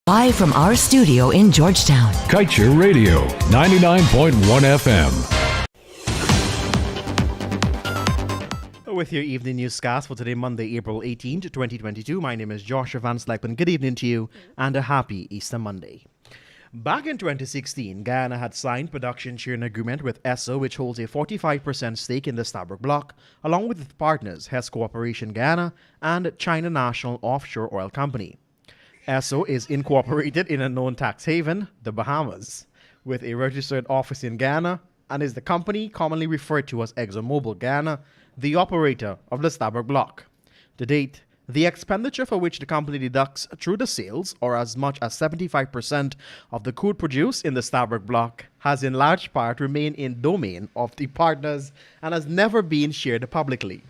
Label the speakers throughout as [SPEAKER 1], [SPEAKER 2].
[SPEAKER 1] Live from our studio in Georgetown.
[SPEAKER 2] Kaieteur Radio, 99.1 FM.
[SPEAKER 3] With your evening newscast for today, Monday, April 18th, 2022. My name is Joshua Van Slypen. Good evening to you and a happy Easter Monday. Back in 2016, Guyana had signed production sharing agreement with ESSO, which holds a 45% stake in the Stabroek Block, along with its partners Hess Corporation Guyana and China National Offshore Oil Company. ESSO is incorporated in a known tax haven, the Bahamas, with a registered office in Guyana, and is the company commonly referred to as ExxonMobil Guyana, the operator of the Stabroek Block. To date, the expenditure for which the company deducts through the sales, or as much as 75% of the crude produced in the Stabroek Block, has in large part remained in domain of the partners and has never been shared publicly.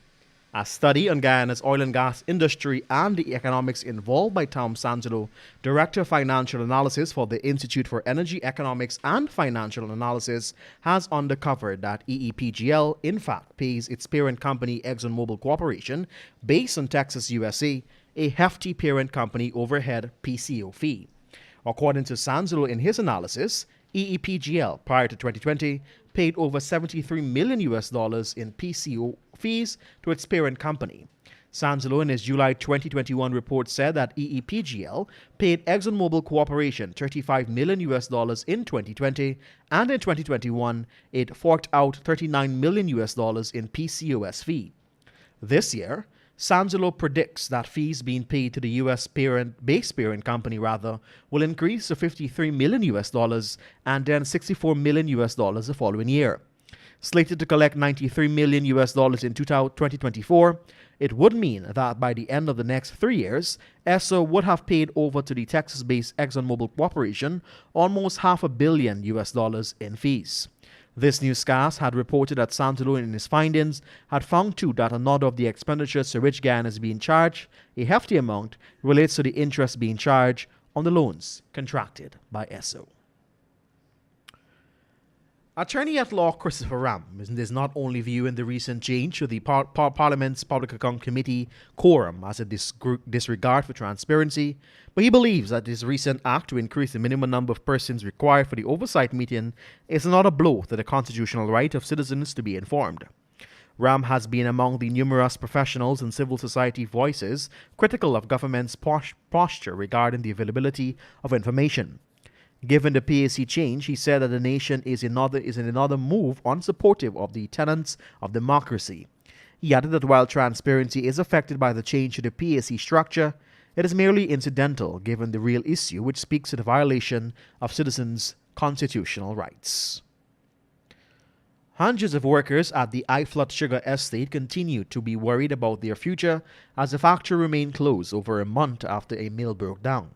[SPEAKER 3] A study on Guyana's oil and gas industry and the economics involved by Tom Sanzolo, Director of Financial Analysis for the Institute for Energy Economics and Financial Analysis, has uncovered that EEPGL, in fact, pays its parent company ExxonMobil Corporation, based in Texas, USA, a hefty parent company overhead PCO fee. According to Sanzolo in his analysis, EEPGL, prior to 2020, paid over $73 million in PCO fees to its parent company. Sanzolo, in his July 2021 report, said that EEPGL paid ExxonMobil Corporation $35 million in 2020, and in 2021, it forked out $39 million in PCOS fee. This year, Sanzolo predicts that fees being paid to the U.S. base parent company will increase to $53 million and then $64 million the following year. Slated to collect $93 million in 2024, it would mean that by the end of the next 3 years, ESSO would have paid over to the Texas-based ExxonMobil Corporation almost $500 million in fees. This newscast had reported that Sanzolo in his findings had found too that another of the expenditures to which Guyana is being charged, a hefty amount, relates to the interest being charged on the loans contracted by ESSO. Attorney at Law Christopher Ram is not only viewing the recent change to the Parliament's Public Account Committee quorum as a disregard for transparency, but he believes that this recent act to increase the minimum number of persons required for the oversight meeting is another blow to the constitutional right of citizens to be informed. Ram has been among the numerous professionals and civil society voices critical of government's posture regarding the availability of information. Given the PAC change, he said that the nation is in another move unsupportive of the tenets of democracy. He added that while transparency is affected by the change to the PAC structure, it is merely incidental given the real issue, which speaks to the violation of citizens' constitutional rights. Hundreds of workers at the Iflut Sugar Estate continue to be worried about their future as the factory remained closed over a month after a mill broke down.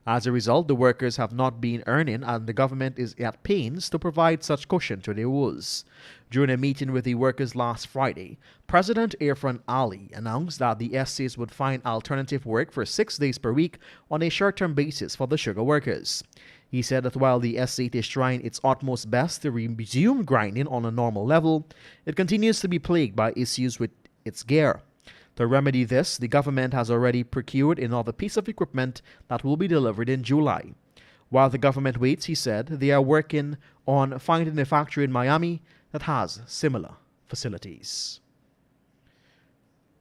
[SPEAKER 3] As a result, the workers have not been earning, and the government is at pains to provide such cushion to their woes. During a meeting with the workers last Friday, President Irfan Ali announced that the estates would find alternative work for 6 days per week on a short-term basis for the sugar workers. He said that while the estate is trying its utmost best to resume grinding on a normal level, it continues to be plagued by issues with its gear. To remedy this, the government has already procured another piece of equipment that will be delivered in July. While the government waits, he said, they are working on finding a factory in Miami that has similar facilities.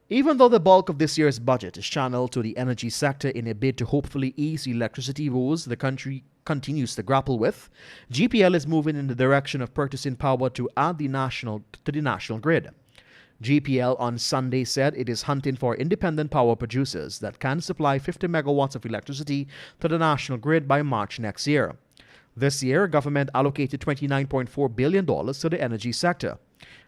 [SPEAKER 3] Even though the bulk of this year's budget is channeled to the energy sector in a bid to hopefully ease electricity woes the country continues to grapple with, GPL is moving in the direction of purchasing power to add the national grid. GPL on Sunday said it is hunting for independent power producers that can supply 50 megawatts of electricity to the national grid by March next year. This year, government allocated $29.4 billion to the energy sector.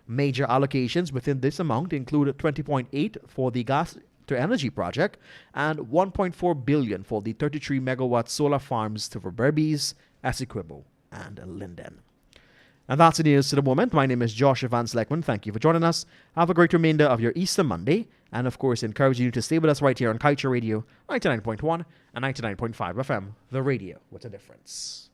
[SPEAKER 3] Major allocations within this amount include $20.8 for the gas-to-energy project and $1.4 billion for the 33 megawatt solar farms to Berbice, Essequibo, and Linden. And that's the news to the moment. My name is Joshua Van Slypen. Thank you for joining us. Have a great remainder of your Easter Monday. And of course, encouraging you to stay with us right here on Kaieteur Radio, 99.1 and 99.5 FM, the radio with a difference.